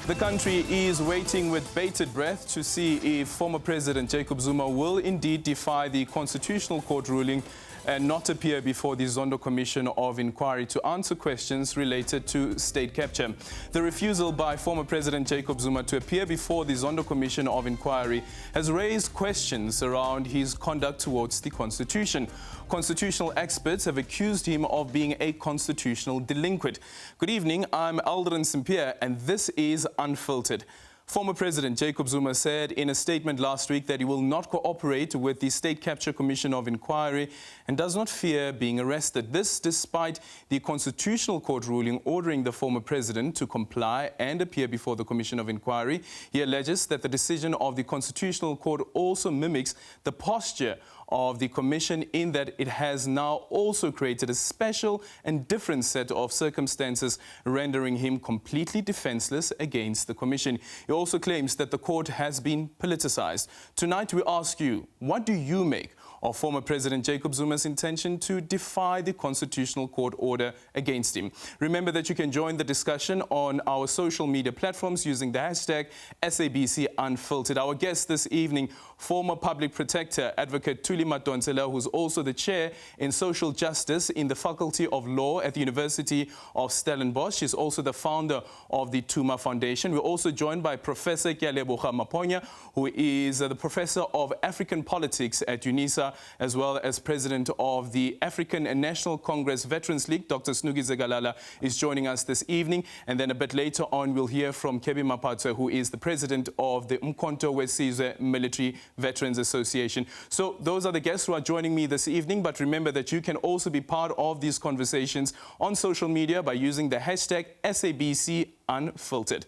The country is waiting with bated breath to see if former President Jacob Zuma will indeed defy the Constitutional Court ruling and not appear before the Zondo Commission of Inquiry to answer questions related to state capture. The refusal by former President Jacob Zuma to appear before the Zondo Commission of Inquiry has raised questions around his conduct towards the Constitution. Constitutional experts have accused him of being a constitutional delinquent. Good evening, I'm Aldrin Simpier, and this is Unfiltered. Former President Jacob Zuma said in a statement last week that he will not cooperate with the State Capture Commission of Inquiry and does not fear being arrested. This despite the Constitutional Court ruling ordering the former president to comply and appear before the Commission of Inquiry. He alleges that the decision of the Constitutional Court also mimics the posture of the Commission in that it has now also created a special and different set of circumstances, rendering him completely defenseless against the Commission. He also claims that the court has been politicized. Tonight we ask you, what do you make of former President Jacob Zuma's intention to defy the Constitutional Court order against him? Remember that you can join the discussion on our social media platforms using the hashtag SABC Unfiltered. Our guest this evening, former Public Protector Advocate Thuli Madonsela, who's also the Chair in Social Justice in the Faculty of Law at the University of Stellenbosch. She's also the founder of the Tuma Foundation. We're also joined by Professor Kyaleboga Maponya, who is the Professor of African Politics at UNISA, as well as President of the African National Congress Veterans League. Dr. Snugi Zegalala is joining us this evening. And then a bit later on, we'll hear from Kebi Mapatso, who is the President of the Umkhonto weSizwe Military Veterans Association. So those are the guests who are joining me this evening. But remember that you can also be part of these conversations on social media by using the hashtag SABC Unfiltered.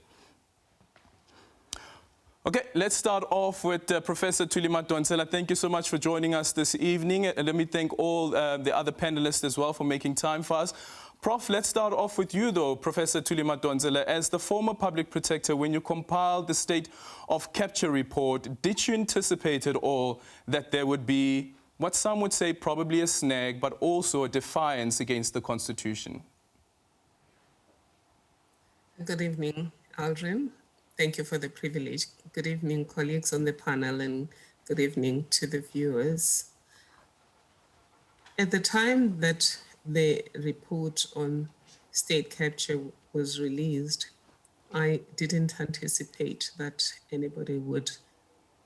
Okay, let's start off with Professor Thuli Madonsela. Thank you so much for joining us this evening. And let me thank all the other panelists as well for making time for us. Prof, let's start off with you, though, Professor Thuli Madonsela. As the former public protector, when you compiled the State of Capture report, did you anticipate at all that there would be what some would say probably a snag, but also a defiance against the Constitution? Good evening, Aldrin. Thank you for the privilege. Good evening, colleagues on the panel, and good evening to the viewers. At the time that the report on state capture was released, I didn't anticipate that anybody would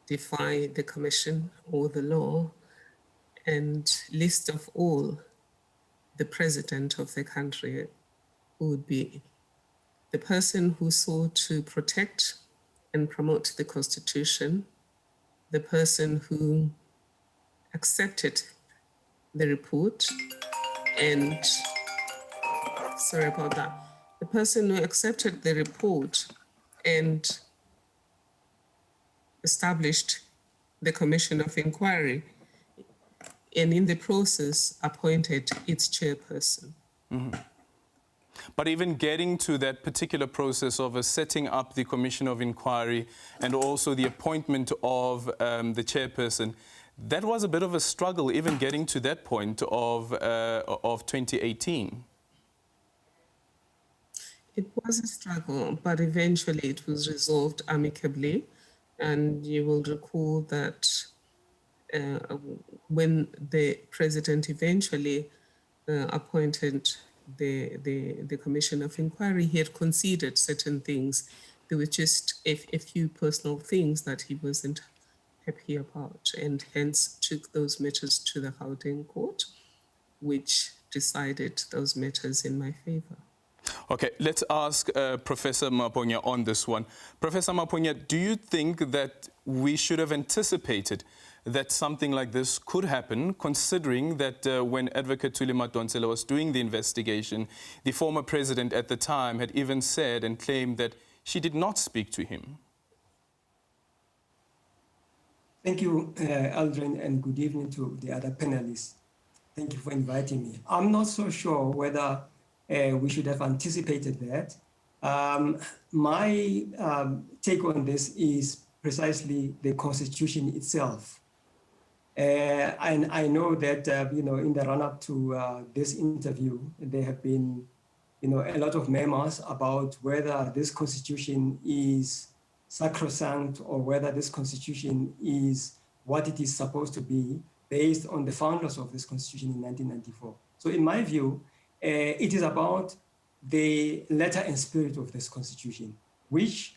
defy the commission or the law, and least of all, the president of the country, who would be the person who sought to protect and promote the Constitution, the person who accepted the report and, sorry about that, the person who accepted the report and established the Commission of Inquiry, and in the process appointed its chairperson. Mm-hmm. But even getting to that particular process of setting up the Commission of Inquiry and also the appointment of the chairperson, that was a bit of a struggle, even getting to that point of 2018. It was a struggle, but eventually it was resolved amicably. And you will recall that when the president eventually appointed the Commission of Inquiry, he had conceded certain things. There were just a few personal things that he wasn't happy about, and hence took those matters to the Gauteng court, which decided those matters in my favor. Okay, let's ask Professor Maponya on this one. Professor Maponya, do you think that we should have anticipated that something like this could happen, considering that when Advocate Thuli Madonsela was doing the investigation, the former president at the time had even said and claimed that she did not speak to him? Thank you, Aldrin, and good evening to the other panelists. Thank you for inviting me. I'm not so sure whether we should have anticipated that. My take on this is precisely the Constitution itself. And I know that, in the run-up to this interview, there have been a lot of memos about whether this constitution is sacrosanct or whether this constitution is what it is supposed to be based on the founders of this constitution in 1994. So in my view, it is about the letter and spirit of this constitution, which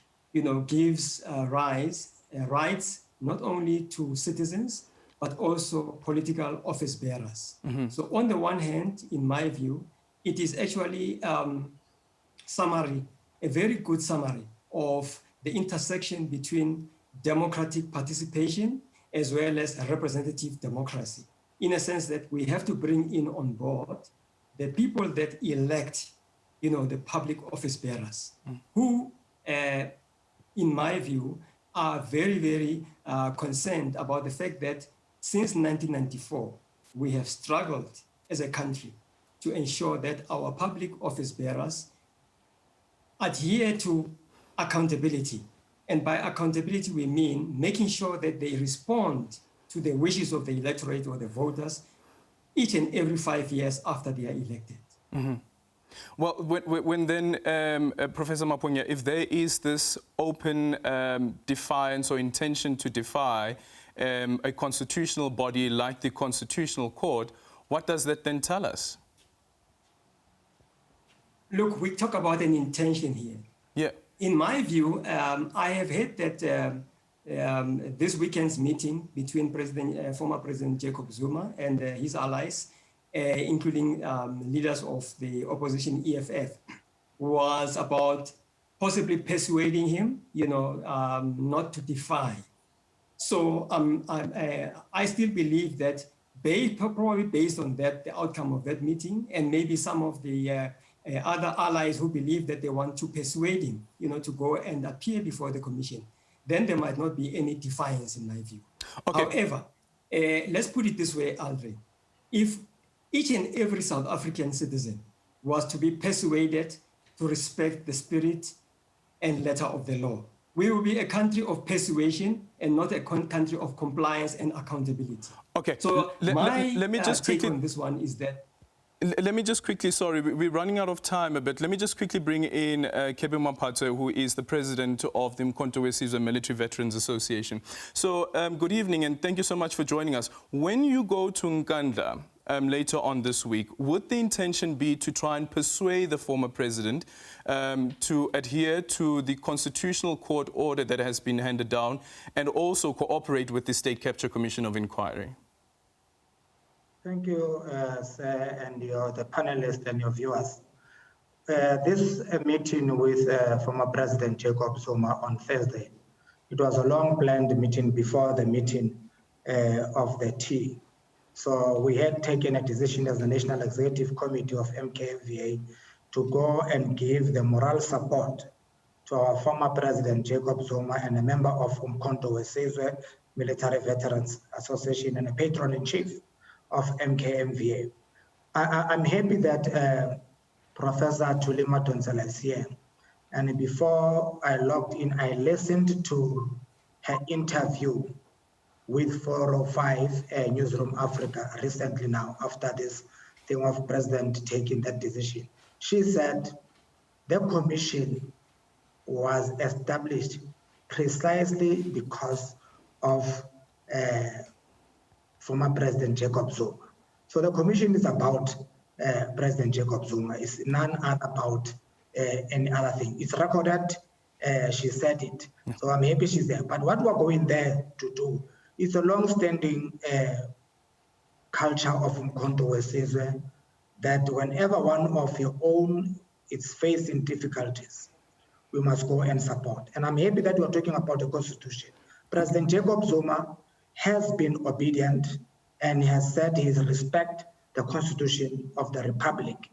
gives rights not only to citizens, but also political office bearers. Mm-hmm. So on the one hand, in my view, it is actually a very good summary of the intersection between democratic participation as well as representative democracy, in a sense that we have to bring in on board the people that elect, the public office bearers, who, in my view, are very, very concerned about the fact that since 1994, we have struggled as a country to ensure that our public office bearers adhere to accountability. And by accountability, we mean making sure that they respond to the wishes of the electorate or the voters each and every 5 years after they are elected. Mm-hmm. Well, when then, Professor Maponya, if there is this open defiance or intention to defy a constitutional body like the Constitutional Court, what does that then tell us? Look, we talk about an intention here. Yeah. In my view, I have heard that this weekend's meeting between former President Jacob Zuma and his allies, including leaders of the opposition EFF, was about possibly persuading him, not to defy. So I still believe that probably based on that, the outcome of that meeting, and maybe some of the other allies who believe that they want to persuade him, to go and appear before the commission, then there might not be any defiance in my view. Okay. However, let's put it this way, Andre. If each and every South African citizen was to be persuaded to respect the spirit and letter of the law, we will be a country of persuasion and not a country of compliance and accountability. Okay. So let me just take on this one is that. Let me just quickly, sorry, we're running out of time a bit. Let me just quickly bring in Kebe Maphatso, who is the president of the Umkhonto we Sizwe Military Veterans Association. So good evening and thank you so much for joining us. When you go to Nkandla later on this week, would the intention be to try and persuade the former president to adhere to the Constitutional Court order that has been handed down and also cooperate with the State Capture Commission of Inquiry? Thank you, sir, and the panelists and your viewers. This meeting with former President Jacob Zuma on Thursday, it was a long-planned meeting before the meeting of the T. So we had taken a decision as the National Executive Committee of MKMVA to go and give the moral support to our former President Jacob Zuma and a member of Umkhonto we Sizwe Military Veterans Association and a patron-in-chief of MKMVA. I'm happy that Professor Thuli Madonsela is here. And before I logged in, I listened to her interview with 405 Newsroom Africa recently now, after this thing of President taking that decision. She said the commission was established precisely because of former President Jacob Zuma. So the commission is about President Jacob Zuma. It's none about any other thing. It's recorded, she said it. So I'm happy she's there. But what we're going there to do is a long-standing culture of Umkhonto we Sizwe that whenever one of your own is facing difficulties, we must go and support. And I'm happy that we're talking about the Constitution. President Jacob Zuma has been obedient and has said he respects the Constitution of the Republic.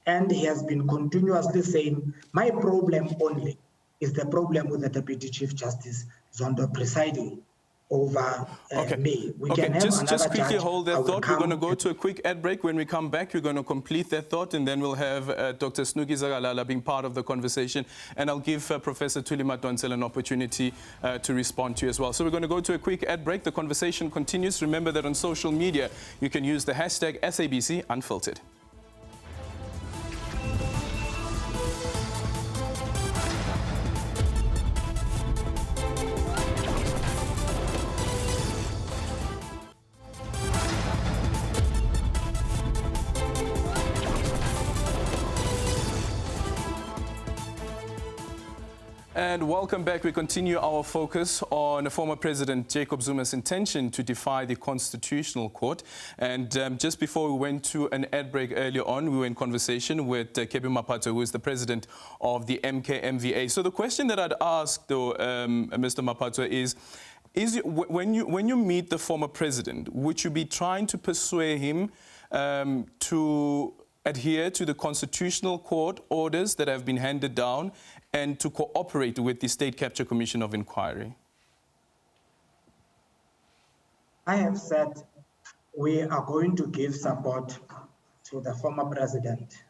And he has been continuously saying, my problem only is the problem with the Deputy Chief Justice Zondo presiding over me. We can have just quickly judge. Hold that thought. We're going to go to a quick ad break. When we come back, we're going to complete that thought, and then we'll have Dr. Snuki Zagalala being part of the conversation. And I'll give Professor Thuli Madonsela an opportunity to respond to you as well. So we're going to go to a quick ad break. The conversation continues. Remember that on social media, you can use the hashtag SABC Unfiltered. And welcome back. We continue our focus on former President Jacob Zuma's intention to defy the Constitutional Court. And just before we went to an ad break earlier on, we were in conversation with Kebi Mapato, who is the president of the MKMVA. So the question that I'd ask, though, Mr. Mapato, is when you meet the former president, would you be trying to persuade him to adhere to the Constitutional Court orders that have been handed down and to cooperate with the State Capture Commission of Inquiry? I have said we are going to give support to the former president,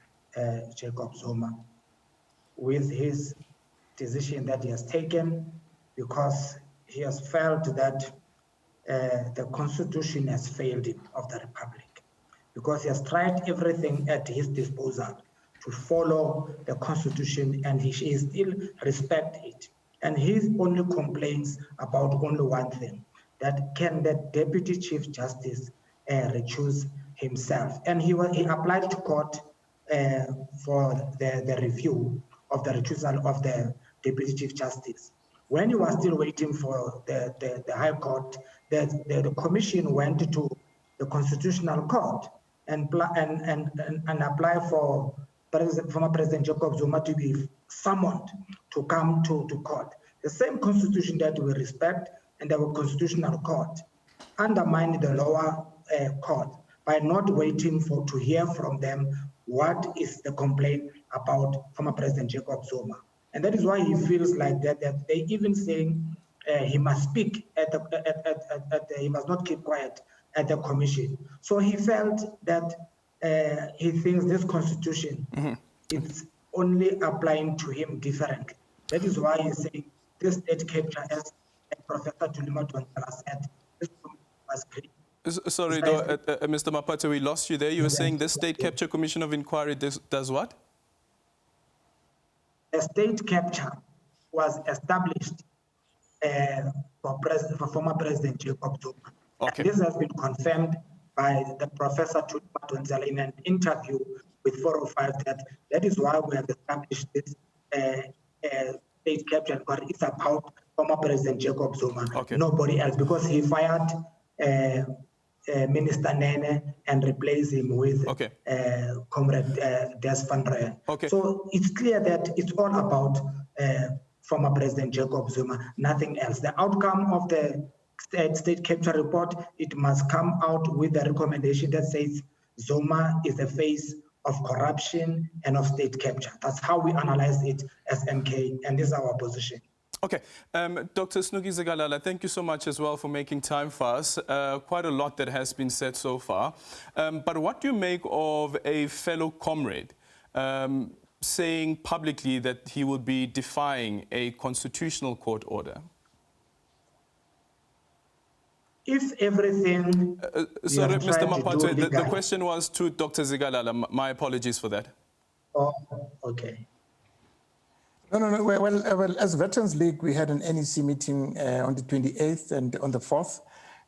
Jacob Zuma, with his decision that he has taken, because he has felt that the Constitution has failed him of the Republic, because he has tried everything at his disposal to follow the Constitution, and he still respect it. And he only complains about only one thing, that can the Deputy Chief Justice recuse himself. And he applied to court for the review of the recusal of the Deputy Chief Justice. When he was still waiting for the High Court, the Commission went to the Constitutional Court and apply for former President Jacob Zuma to be summoned to come to court. The same Constitution that we respect and our Constitutional Court undermined the lower court by not waiting to hear from them what is the complaint about former President Jacob Zuma. And that is why he feels like that they even saying he must speak he must not keep quiet at the commission. So he felt that he thinks this Constitution is only applying to him differently. That is why he's saying this state capture, as Professor Tulima Donsela said, this was great. Sorry, Mr. Mapato, we lost you there. You were saying the State Capture Commission of Inquiry does what? A state capture was established for former President Jacob Zuma. Okay. This has been confirmed by the Professor Tulima Donsela in an interview with 405 that is why we have established this state capture inquiry. It's about former President Jacob Zuma, okay. Nobody else, because he fired Minister Nene and replaced him with Comrade Des Van Rijn. Okay. So it's clear that it's all about former President Jacob Zuma, nothing else. The outcome of the state capture report, it must come out with the recommendation that says Zuma is the face of corruption and of state capture. That's how we analyze it as MK, and this is our position. Okay. Dr. Snugi Zigalala, thank you so much as well for making time for us. Quite a lot that has been said so far. But what do you make of a fellow comrade saying publicly that he will be defying a Constitutional Court order? If everything... sorry, Mr. Mapato, the question was to Dr. Zigalala. My apologies for that. Oh, okay. No. Well, as Veterans League, we had an NEC meeting on the 28th and on the 4th,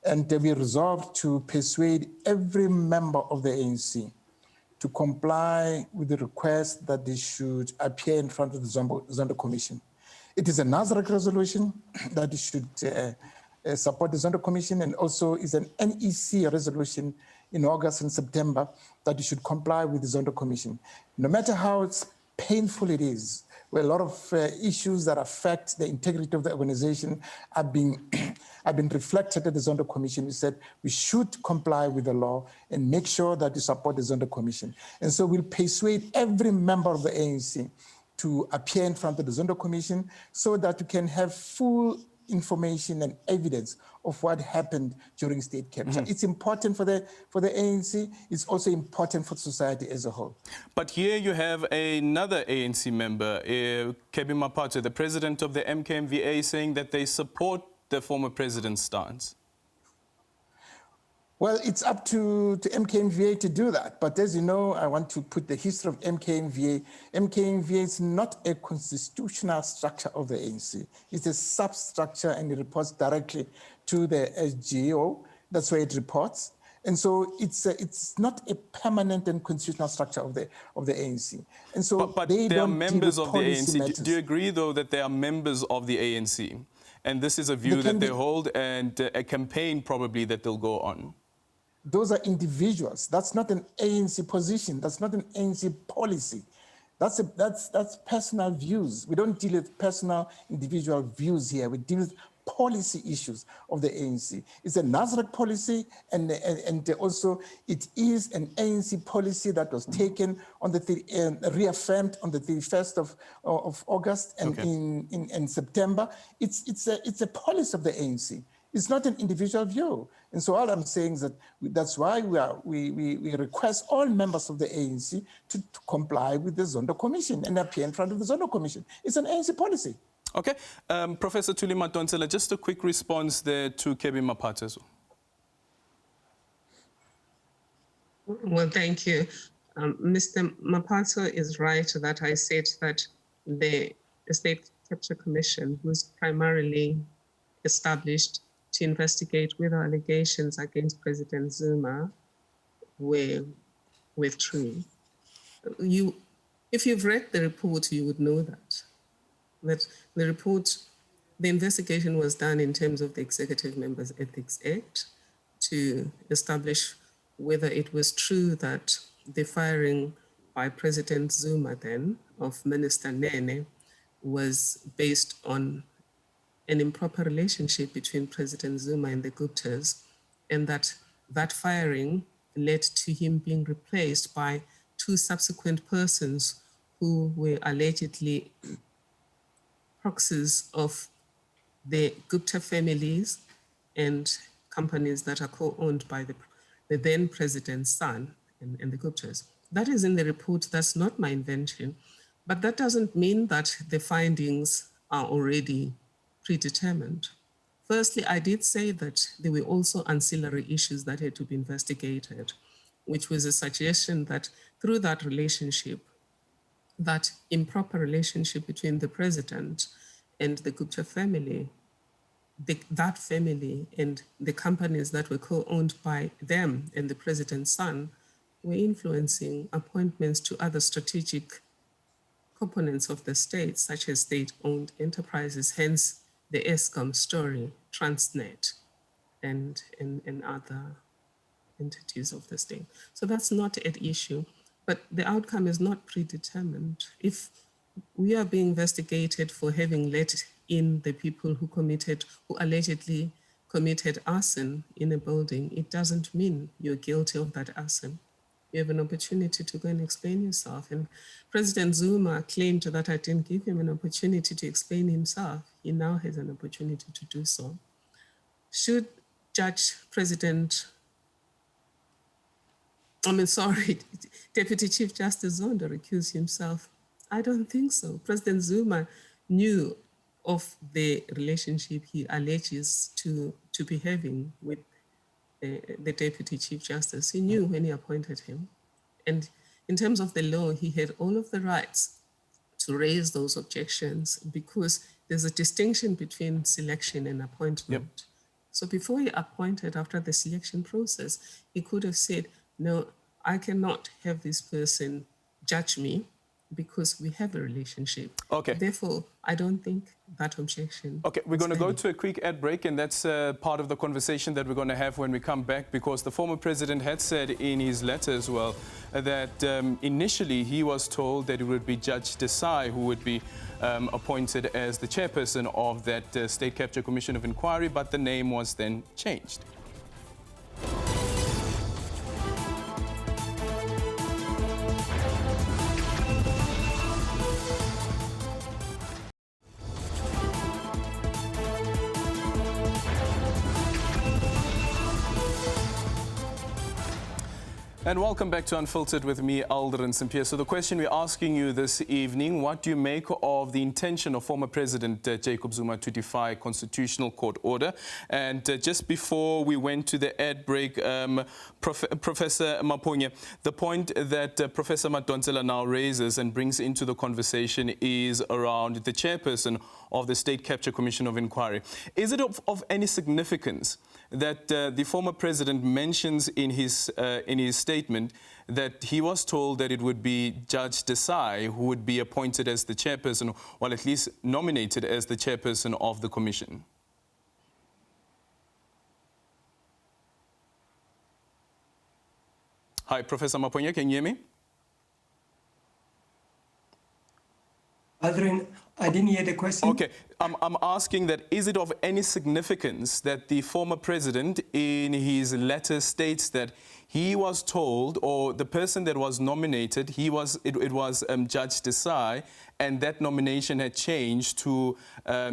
and we resolved to persuade every member of the ANC to comply with the request that they should appear in front of the Zondo Commission. It is a NASREC resolution that they should support the Zondo Commission, and also is an NEC resolution in August and September that you should comply with the Zondo Commission. No matter how painful it is, where a lot of issues that affect the integrity of the organization have been reflected at the Zondo Commission. We said we should comply with the law and make sure that you support the Zondo Commission. And so we'll persuade every member of the ANC to appear in front of the Zondo Commission so that you can have full information and evidence of what happened during state capture. It's important for the ANC. It's also important for society as a whole. But here you have another ANC member, Kebi Mapato, the president of the MKMVA, saying that they support the former president's stance. Well, it's up to MKMVA to do that. But as you know, I want to put the history of MKMVA. MKMVA is not a constitutional structure of the ANC. It's a substructure, and it reports directly to the SGO. That's where it reports. And so it's not a permanent and constitutional structure of the ANC. And so But they are don't members deal with of the policy ANC. matters. Do you agree, though, that they are members of the ANC? And this is a view that they hold, and a campaign probably that they'll go on. Those are individuals. That's not an ANC position. That's not an ANC policy. That's personal views. We don't deal with personal individual views here. We deal with policy issues of the ANC. It's a Nasrec policy, and also it is an ANC policy that was taken on the reaffirmed on the 31st of August and in September. It's a policy of the ANC. It's not an individual view. And so all I'm saying is that that's why we request all members of the ANC to comply with the Zondo Commission and appear in front of the Zondo Commission. It's an ANC policy. Okay. Professor Thuli Madonsela, just a quick response there to Kebby Maphatso. Well, thank you. Mr. Maphatso is right that I said that the State Capture Commission was primarily established to investigate whether allegations against President Zuma were true. If you've read the report, you would know that the report, the investigation was done in terms of the Executive Members Ethics Act to establish whether it was true that the firing by President Zuma then of Minister Nene was based on an improper relationship between President Zuma and the Guptas, and that firing led to him being replaced by two subsequent persons who were allegedly proxies of the Gupta families and companies that are co-owned by the then president's son and the Guptas. That is in the report. That's not my invention, but that doesn't mean that the findings are already predetermined. Firstly, I did say that there were also ancillary issues that had to be investigated, which was a suggestion that through that relationship, that improper relationship between the president and the Gupta family, that family and the companies that were co-owned by them and the president's son were influencing appointments to other strategic components of the state, such as state-owned enterprises, hence the ESCOM story, Transnet, and other entities of the state. So that's not at issue, but the outcome is not predetermined. If we are being investigated for having let in the people who allegedly committed arson in a building, it doesn't mean you're guilty of that arson. You have an opportunity to go and explain yourself. And President Zuma claimed that I didn't give him an opportunity to explain himself. He now has an opportunity to do so. Should Deputy Chief Justice Zondo recuse himself? I don't think so. President Zuma knew of the relationship he alleges to be having with the Deputy Chief Justice. He knew when he appointed him. And in terms of the law, he had all of the rights to raise those objections because there's a distinction between selection and appointment. Yep. So before he appointed, after the selection process, he could have said, no, I cannot have this person judge me because we have a relationship. Okay. Therefore, I don't think that objection. Okay, we're going to go to a quick ad break, and that's part of the conversation that we're going to have when we come back, because the former president had said in his letter as well that initially he was told that it would be Judge Desai who would be appointed as the chairperson of that State Capture Commission of Inquiry, but the name was then changed. And welcome back to Unfiltered with me, Alderin Sampier. So the question we're asking you this evening, what do you make of the intention of former President Jacob Zuma to defy constitutional court order? And just before we went to the ad break, Professor Maponya, the point that Professor Madonsela now raises and brings into the conversation is around the chairperson of the State Capture Commission of Inquiry. Is it of any significance that the former president mentions in his statement that he was told that it would be Judge Desai who would be appointed as the chairperson, or at least nominated as the chairperson of the commission. Hi, Professor Maponya, can you hear me? Aldrin, I didn't hear the question. Okay, I'm asking that is it of any significance that the former president in his letter states that he was told, or the person that was nominated, it was Judge Desai, and that nomination had changed to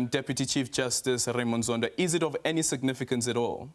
Deputy Chief Justice Raymond Zondo. Is it of any significance at all?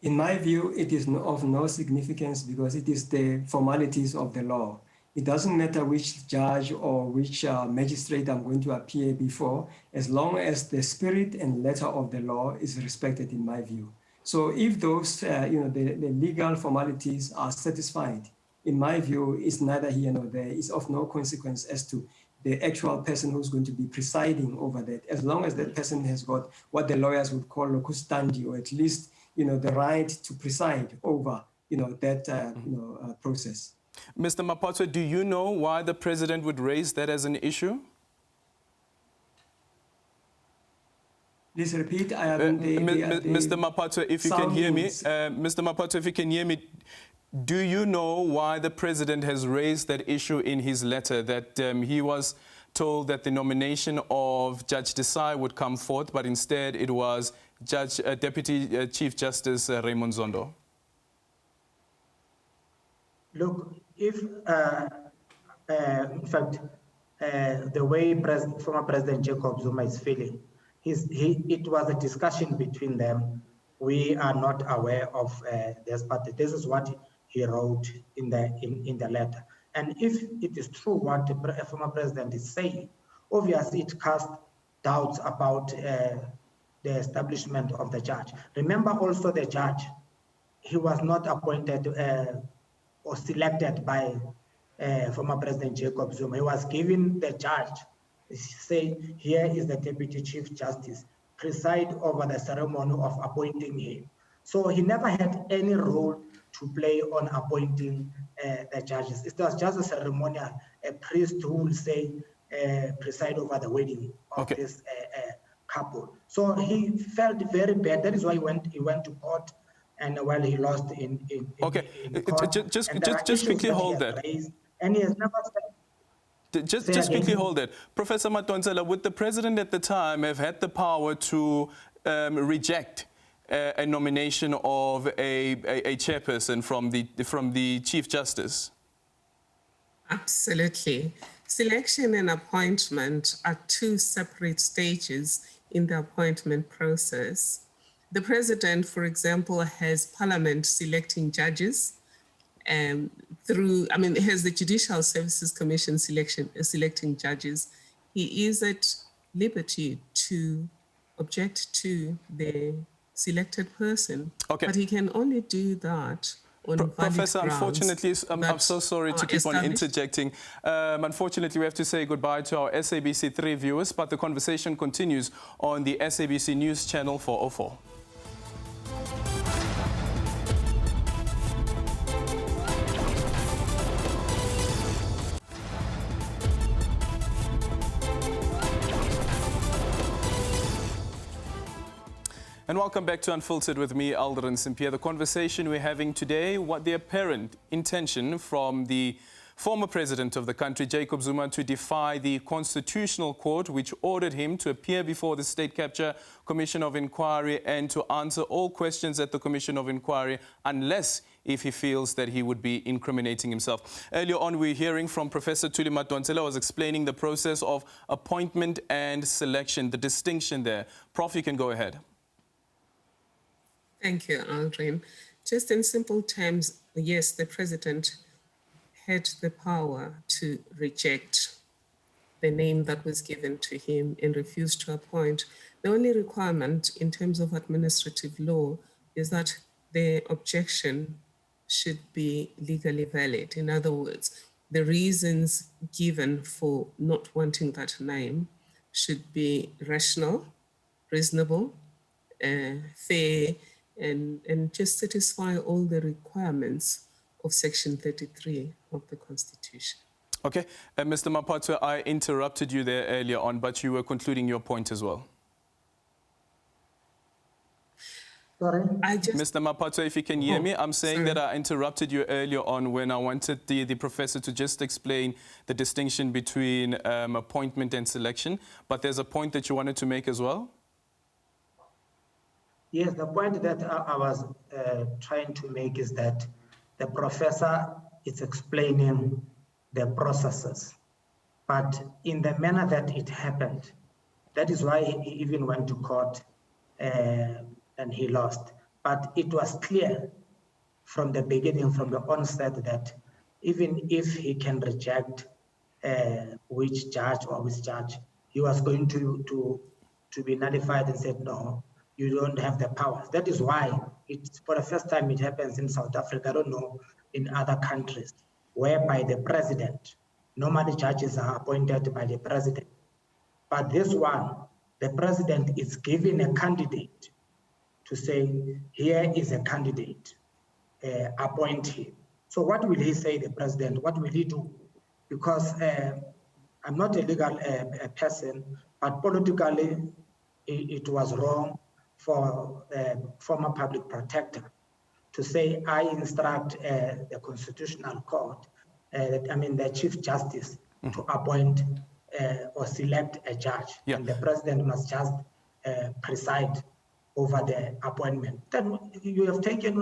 In my view, it is of no significance because it is the formalities of the law. It doesn't matter which judge or which magistrate I'm going to appear before, as long as the spirit and letter of the law is respected, in my view. So if those, the legal formalities are satisfied, in my view, it's neither here nor there. It's of no consequence as to the actual person who's going to be presiding over that, as long as that person has got what the lawyers would call locus standi, or at least, the right to preside over, that process. Mr. Mapatwa, do you know why the president would raise that as an issue? Please repeat. Mr. Mapatwa, if you can hear me, Mr. Mapatwa, if you can hear me, do you know why the president has raised that issue in his letter, that he was told that the nomination of Judge Desai would come forth, but instead it was Deputy Chief Justice Raymond Zondo? Look, if, in fact, the way former President Jacob Zuma is feeling, it was a discussion between them. We are not aware of this, but this is what he wrote in the letter. And if it is true what the former president is saying, obviously it casts doubts about the establishment of the judge. Remember also the judge, he was not appointed or selected by former President Jacob Zuma. He was given the judge, say, here is the Deputy Chief Justice, preside over the ceremony of appointing him. So he never had any role to play on appointing the judges. It was just a ceremonial, a priest who will say, preside over the wedding of this couple. So he felt very bad. That is why he went to court, and while he lost in court. Just quickly hold that. And he has never said. Just quickly hold that. Professor Matonsela, would the president at the time have had the power to reject a nomination of a chairperson from the Chief Justice? Absolutely. Selection and appointment are two separate stages in the appointment process. The president, for example, has Parliament selecting judges has the Judicial Services Commission selecting judges. He is at liberty to object to the selected person, but he can only do that on Professor, valid unfortunately, I'm so sorry to keep on interjecting. Unfortunately, we have to say goodbye to our SABC 3 viewers, but the conversation continues on the SABC News Channel 404. And welcome back to Unfiltered with me, Alderin Simpier. The conversation we're having today, what the apparent intention from the former president of the country, Jacob Zuma, to defy the Constitutional Court, which ordered him to appear before the State Capture Commission of Inquiry and to answer all questions at the Commission of Inquiry, unless if he feels that he would be incriminating himself. Earlier on, we were hearing from Professor Thuli Madonsela, was explaining the process of appointment and selection, the distinction there. Prof, you can go ahead. Thank you, Aldrin. Just in simple terms, yes, the president had the power to reject the name that was given to him and refuse to appoint. The only requirement in terms of administrative law is that the objection should be legally valid. In other words, the reasons given for not wanting that name should be rational, reasonable, fair, and just satisfy all the requirements of Section 33 of the Constitution. Okay, Mr. Mapatwa, I interrupted you there earlier on, but you were concluding your point as well. Sorry? Mr. Mapatwa, if you can hear me, I'm saying that I interrupted you earlier on when I wanted the professor to just explain the distinction between appointment and selection, but there's a point that you wanted to make as well? Yes, the point that I was trying to make is that the professor is explaining the processes, but in the manner that it happened, that is why he even went to court and he lost. But it was clear from the beginning, from the onset, that even if he can reject which judge, he was going to be nullified and said, no, you don't have the powers. That is why it's for the first time it happens in South Africa. I don't know in other countries, whereby the president, normally judges are appointed by the president. But this one, the president is giving a candidate to say, here is a candidate, appoint him. So what will he say, the president? What will he do? Because I'm not a legal person, but politically it was wrong for the former public protector to say, I instruct the Constitutional Court, the Chief Justice, to appoint or select a judge, and the president must just preside over the appointment. Then you have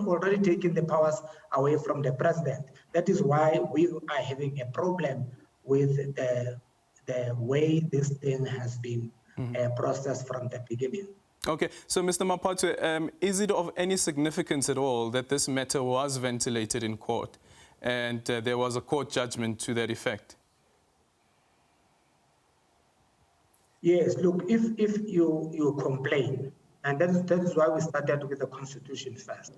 already taken the powers away from the president. That is why we are having a problem with the way this thing has been processed from the beginning. Okay, so Mr. Mapatwa, is it of any significance at all that this matter was ventilated in court and there was a court judgment to that effect? Yes, look, if you complain, and that is why we started with the Constitution first,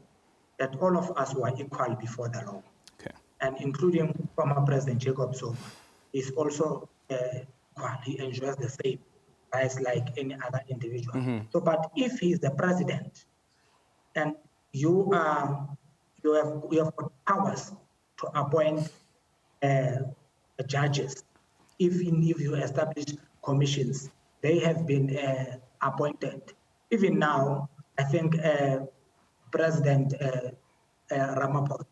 that all of us were equal before the law, and including former President Jacob Zuma is also equal. He enjoys the same rights like any other individual. So, but if he is the president, and you have got powers to appoint judges, if you establish commissions, they have been appointed. Even now, I think President Ramaphosa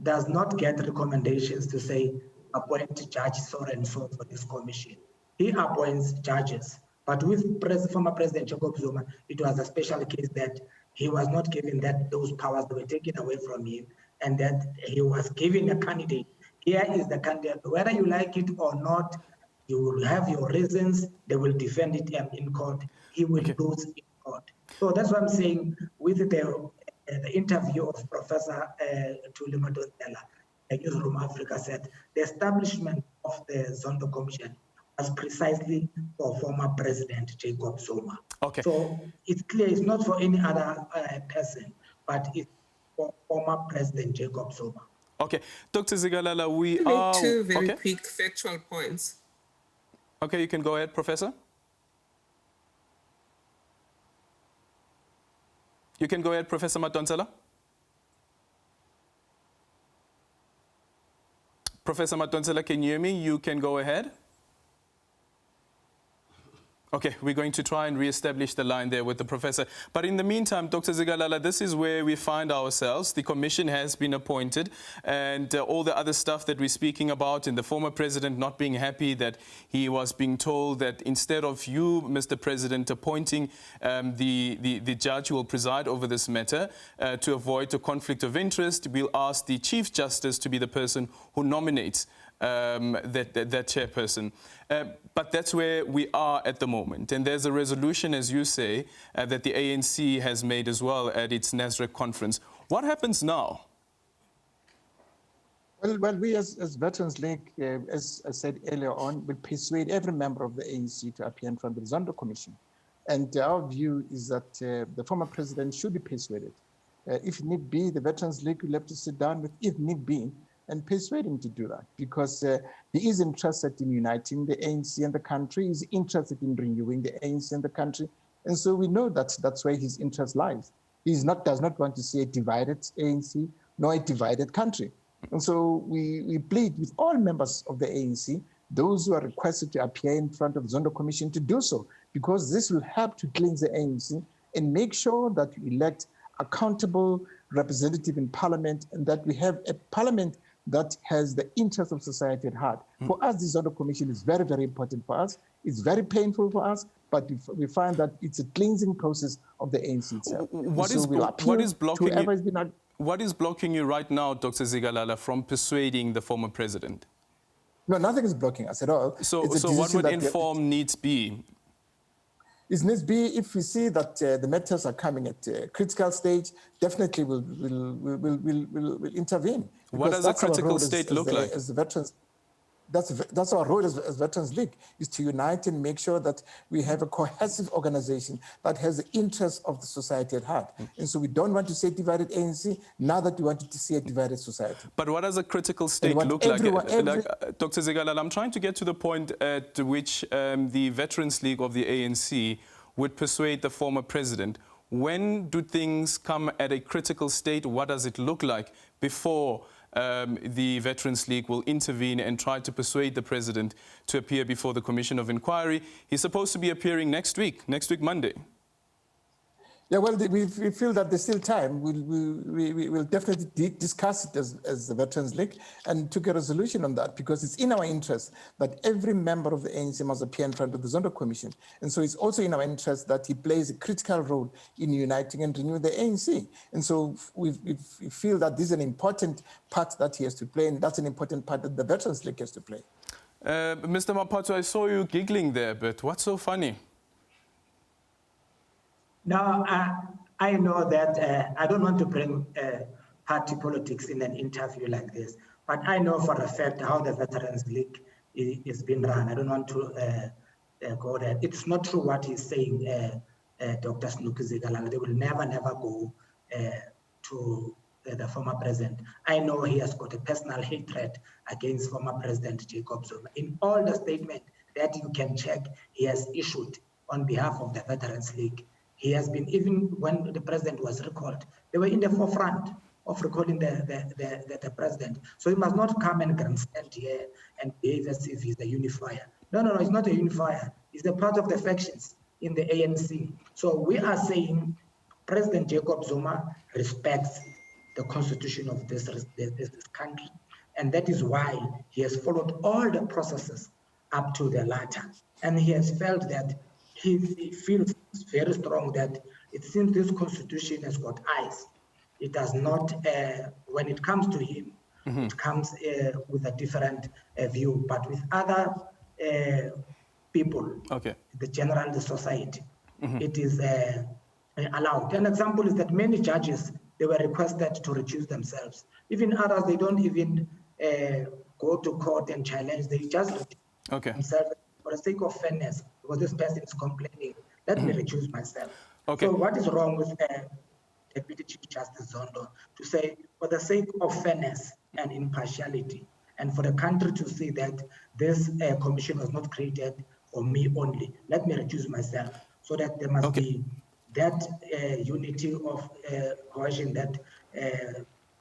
does not get recommendations to say, appoint Judge so and so for this commission. He appoints judges. But with former President Jacob Zuma, it was a special case that he was not given those powers that were taken away from him, and that he was given a candidate. Here is the candidate. Whether you like it or not, you will have your reasons. They will defend it in court. He will lose in court. So that's what I'm saying with the interview of Professor Thuli Madonsela, Newsroom Africa said, the establishment of the Zondo Commission was precisely for former President Jacob Zuma. Okay. So it's clear it's not for any other person, but it's for former President Jacob Zuma. Okay. Dr. Zikalala, we are... Two very quick factual points. Okay, you can go ahead, Professor. You can go ahead, Professor Madonsela. Professor Madonsela, can you hear me? You can go ahead. Okay, we're going to try and re-establish the line there with the professor. But in the meantime, Dr. Zikalala, this is where we find ourselves. The commission has been appointed, and all the other stuff that we're speaking about, and the former president not being happy that he was being told that instead of you, Mr. President, appointing the judge who will preside over this matter to avoid a conflict of interest, we'll ask the Chief Justice to be the person who nominates that chairperson. But that's where we are at the moment. And there's a resolution, as you say, that the ANC has made as well at its NASREC conference. What happens now? Well, we as Veterans League, as I said earlier on, will persuade every member of the ANC to appear in front of the Zondo Commission. And our view is that the former president should be persuaded. If need be, the Veterans League will have to sit down with, if need be, and persuade him to do that, because he is interested in uniting the ANC and the country, is interested in renewing the ANC and the country, And so we know that that's where his interest lies. He does not want to see a divided ANC, nor a divided country. And so we plead with all members of the ANC, those who are requested to appear in front of the Zondo Commission, to do so, because this will help to cleanse the ANC and make sure that we elect accountable representative in parliament, and that we have a parliament that has the interest of society at heart. For us, the Zondo Commission is very, very important for us. It's very painful for us, but we find that it's a cleansing process of the ANC itself. What is blocking you right now, Dr. Zikalala, from persuading the former president? No, nothing is blocking us at all. So what would inform needs be? It needs be, if we see that the matters are coming at a critical stage, definitely we'll intervene. What does a critical state look like? As the veterans, that's our role as Veterans League, is to unite and make sure that we have a cohesive organization that has the interests of the society at heart. And so we don't want to say divided ANC, now that we want to see a divided society. But what does a critical state look like? Dr. Zikalala, I'm trying to get to the point at which the Veterans League of the ANC would persuade the former president. When do things come at a critical state? What does it look like before the Veterans League will intervene and try to persuade the president to appear before the Commission of Inquiry? He's supposed to be appearing next week Monday. Yeah, well, we feel that there's still time. We'll definitely discuss it as the Veterans League and took a resolution on that, because it's in our interest that every member of the ANC must appear in front of the Zondo Commission. And so it's also in our interest that he plays a critical role in uniting and renewing the ANC. And so we feel that this is an important part that he has to play, and that's an important part that the Veterans League has to play. Mr. Mapatso, I saw you giggling there, but what's so funny? No, I know that I don't want to bring party politics in an interview like this, but I know for a fact how the Veterans League is being run. I don't want to go there. It's not true what he's saying, Dr. Zikalala. They will never go to the former president. I know he has got a personal hatred against former President Jacob Zuma. In all the statements that you can check, he has issued on behalf of the Veterans League. He has been, even when the president was recalled, they were in the forefront of recalling the president. So he must not come and grandstand here and behave as if he's the unifier. No, he's not a unifier. He's a part of the factions in the ANC. So we are saying President Jacob Zuma respects the constitution of this country. And that is why he has followed all the processes up to the latter. And he has felt that he feels very strong that it seems this constitution has got eyes. It does not, when it comes to him, it comes with a different view, but with other people, the society, it is allowed. An example is that many judges, they were requested to recuse themselves. Even others, they don't even go to court and challenge, they just recuse themselves for the sake of fairness, because this person is complaining. Let me recuse myself. So what is wrong with Deputy Chief Justice Zondo to say, for the sake of fairness and impartiality, and for the country to see that this commission was not created for me only, let me recuse myself, so that there must be that unity of cohesion that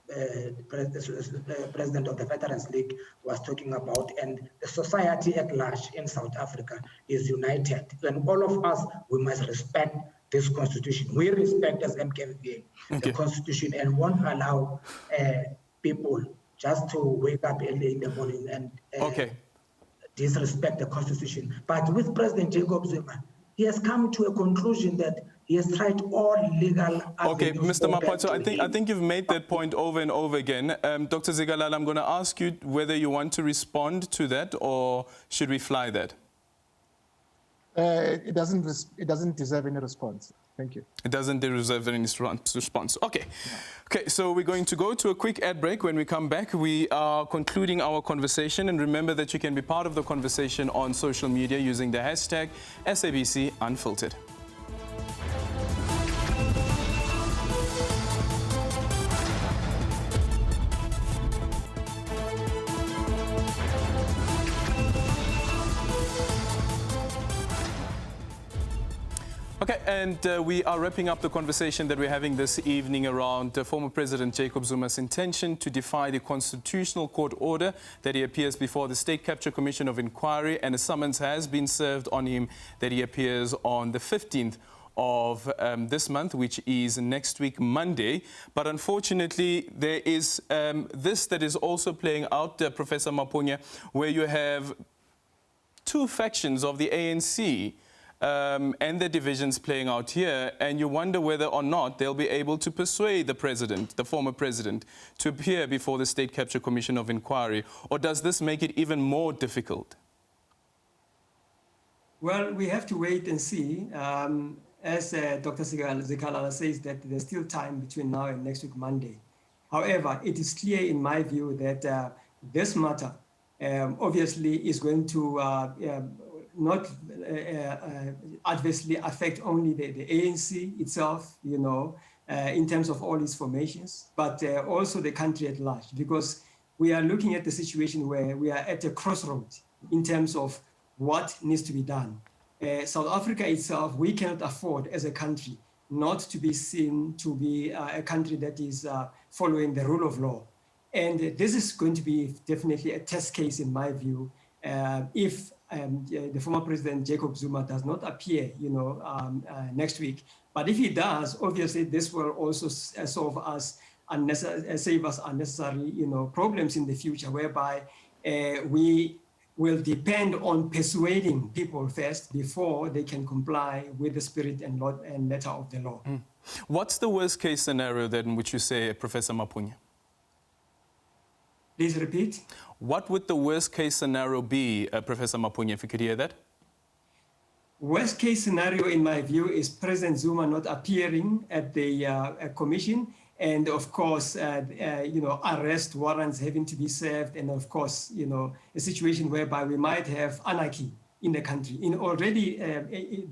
the president of the Veterans League was talking about, and the society at large in South Africa is united. And all of us, we must respect this constitution. We respect as MKVA the constitution, and won't allow people just to wake up early in the morning and disrespect the constitution. But with President Jacob Zuma, he has come to a conclusion that he has tried all legal avenues. Mr. Mapatso, I think you've made that point over and over again. Dr. Zikalala, I'm going to ask you whether you want to respond to that, or should we fly that? It doesn't deserve any response. Thank you. It doesn't deserve any response. Okay, so we're going to go to a quick ad break. When we come back, we are concluding our conversation. And remember that you can be part of the conversation on social media using the hashtag SABC Unfiltered. Okay, and we are wrapping up the conversation that we're having this evening around former President Jacob Zuma's intention to defy the Constitutional Court order that he appears before the State Capture Commission of Inquiry, and a summons has been served on him that he appears on the 15th of this month, which is next week, Monday. But unfortunately, there is this that is also playing out, Professor Maponya, where you have two factions of the ANC and the divisions playing out here, and you wonder whether or not they'll be able to persuade the president, the former president, to appear before the State Capture Commission of Inquiry, or does this make it even more difficult? Well, we have to wait and see. As Dr. Zikalala says, that there's still time between now and next week, Monday. However, it is clear in my view that this matter obviously is going to not adversely affect only the ANC itself, you know, in terms of all its formations, but also the country at large, because we are looking at the situation where we are at a crossroads in terms of what needs to be done. South Africa itself, we cannot afford as a country not to be seen to be a country that is following the rule of law. And this is going to be definitely a test case, in my view, if the former President Jacob Zuma does not appear, you know, next week. But if he does, obviously this will also save us unnecessary, you know, problems in the future, whereby we will depend on persuading people first before they can comply with the spirit and letter of the law. What's the worst case scenario then, which you say, Professor Maponya? Please repeat. What would the worst case scenario be, Professor Maponya, if you could hear that? Worst case scenario, in my view, is President Zuma not appearing at the commission, and of course, you know, arrest warrants having to be served, and of course, you know, a situation whereby we might have anarchy in the country. In already,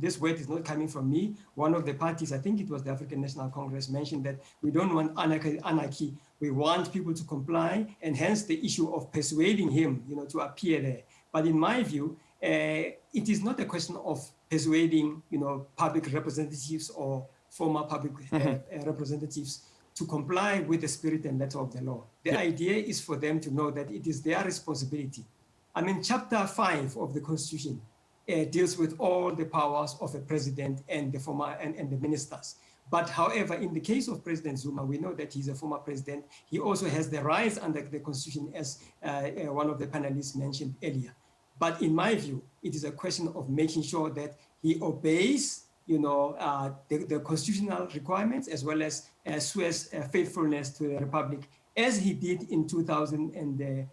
this word is not coming from me. One of the parties, I think it was the African National Congress, mentioned that we don't want anarchy. We want people to comply, and hence the issue of persuading him, you know, to appear there. But in my view, it is not a question of persuading, you know, public representatives or former public representatives to comply with the spirit and letter of the law. The idea is for them to know that it is their responsibility. I mean, Chapter 5 of the Constitution deals with all the powers of a president and the former and the ministers. But however, in the case of President Zuma, we know that he's a former president. He also has the rights under the Constitution, as one of the panelists mentioned earlier. But in my view, it is a question of making sure that he obeys, you know, the constitutional requirements, as well as swears faithfulness to the Republic, as he did in 2009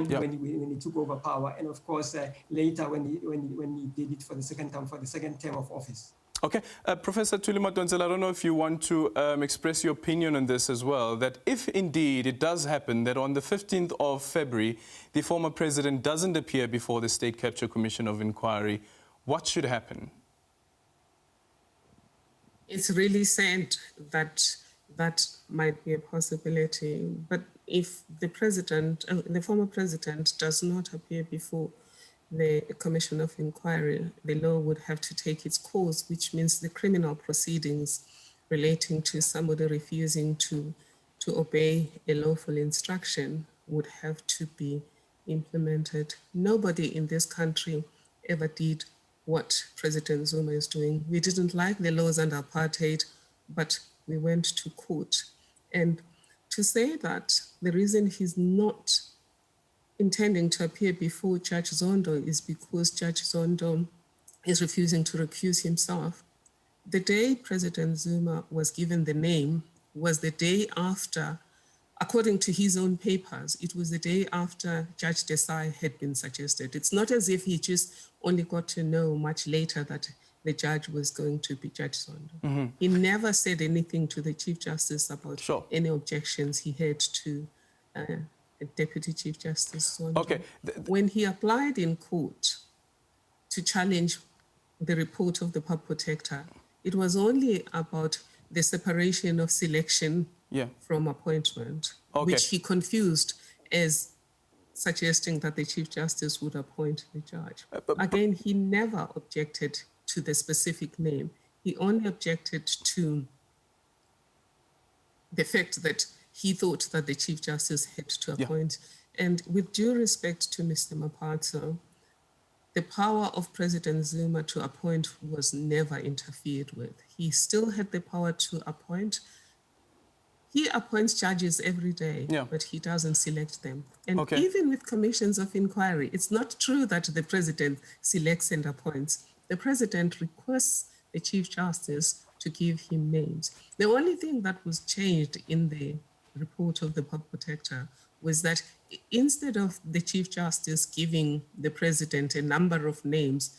when he took over power, and of course later when he did it for the second term of office. Okay, Professor Thuli Madonsela, I don't know if you want to express your opinion on this as well, that if indeed it does happen that on the 15th of February, the former president doesn't appear before the State Capture Commission of Inquiry, what should happen? It's really sad that that might be a possibility. But if the president, the former president, does not appear before the Commission of Inquiry, the law would have to take its course, which means the criminal proceedings relating to somebody refusing to obey a lawful instruction would have to be implemented. Nobody in this country ever did what President Zuma is doing. We didn't like the laws under apartheid, but we went to court. And to say that the reason he's not intending to appear before Judge Zondo is because Judge Zondo is refusing to recuse himself. The day President Zuma was given the name was the day after, according to his own papers, it was the day after Judge Desai had been suggested. It's not as if he just only got to know much later that the judge was going to be Judge Zondo. He never said anything to the Chief Justice about any objections he had to Deputy Chief Justice Zondo. Okay. When he applied in court to challenge the report of the Pub Protector, it was only about the separation of selection from appointment, which he confused as suggesting that the Chief Justice would appoint the judge. Again, he never objected to the specific name. He only objected to the fact that he thought that the Chief Justice had to appoint. And with due respect to Mr. Mapatso, the power of President Zuma to appoint was never interfered with. He still had the power to appoint. He appoints judges every day, but he doesn't select them. And even with commissions of inquiry, it's not true that the president selects and appoints. The president requests the Chief Justice to give him names. The only thing that was changed in the report of the Public Protector was that instead of the Chief Justice giving the president a number of names,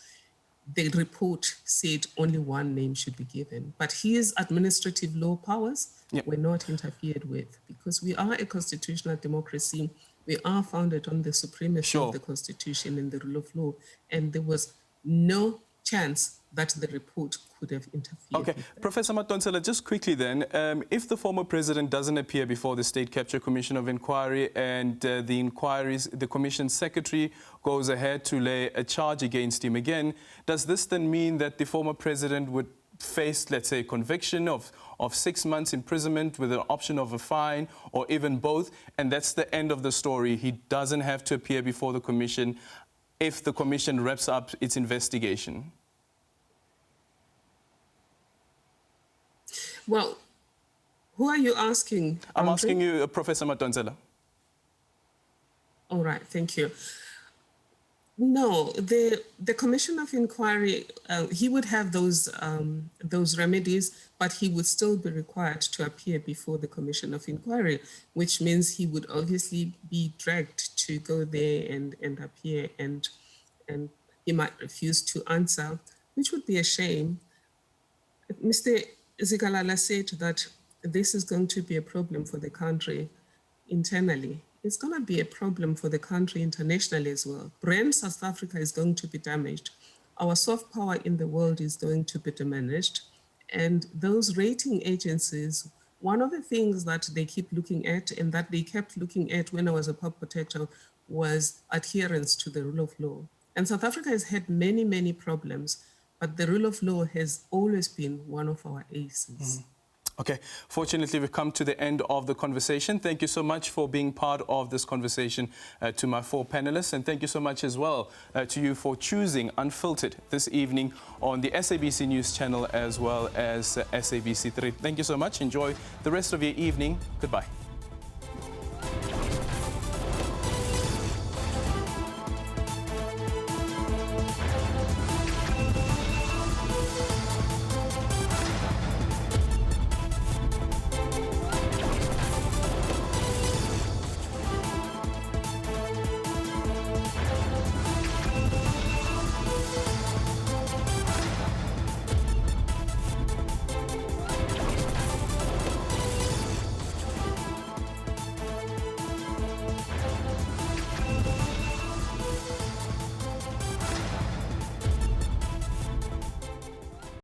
the report said only one name should be given. But his administrative law powers were not interfered with, because we are a constitutional democracy. We are founded on the supremacy of the Constitution and the rule of law, and there was no chance that the report could have interfered. Okay, Professor Madonsela, just quickly then, if the former president doesn't appear before the State Capture Commission of Inquiry and the commission secretary goes ahead to lay a charge against him again, does this then mean that the former president would face, let's say, conviction of 6 months imprisonment with an option of a fine, or even both, and that's the end of the story? He doesn't have to appear before the commission if the commission wraps up its investigation? Well, who are you asking? I'm asking you, Professor Madonsela. All right, thank you. No, the Commission of Inquiry, he would have those remedies, but he would still be required to appear before the Commission of Inquiry, which means he would obviously be dragged to go there and appear, and he might refuse to answer, which would be a shame. Mr. Zikalala said that this is going to be a problem for the country internally. It's going to be a problem for the country internationally as well. Brand South Africa is going to be damaged. Our soft power in the world is going to be diminished. And those rating agencies, one of the things that they keep looking at, and that they kept looking at when I was a public protector, was adherence to the rule of law. And South Africa has had many, many problems, but the rule of law has always been one of our aces. Okay, fortunately, we've come to the end of the conversation. Thank you so much for being part of this conversation to my 4 panelists. And thank you so much as well to you for choosing Unfiltered this evening on the SABC News channel as well as SABC 3. Thank you so much. Enjoy the rest of your evening. Goodbye.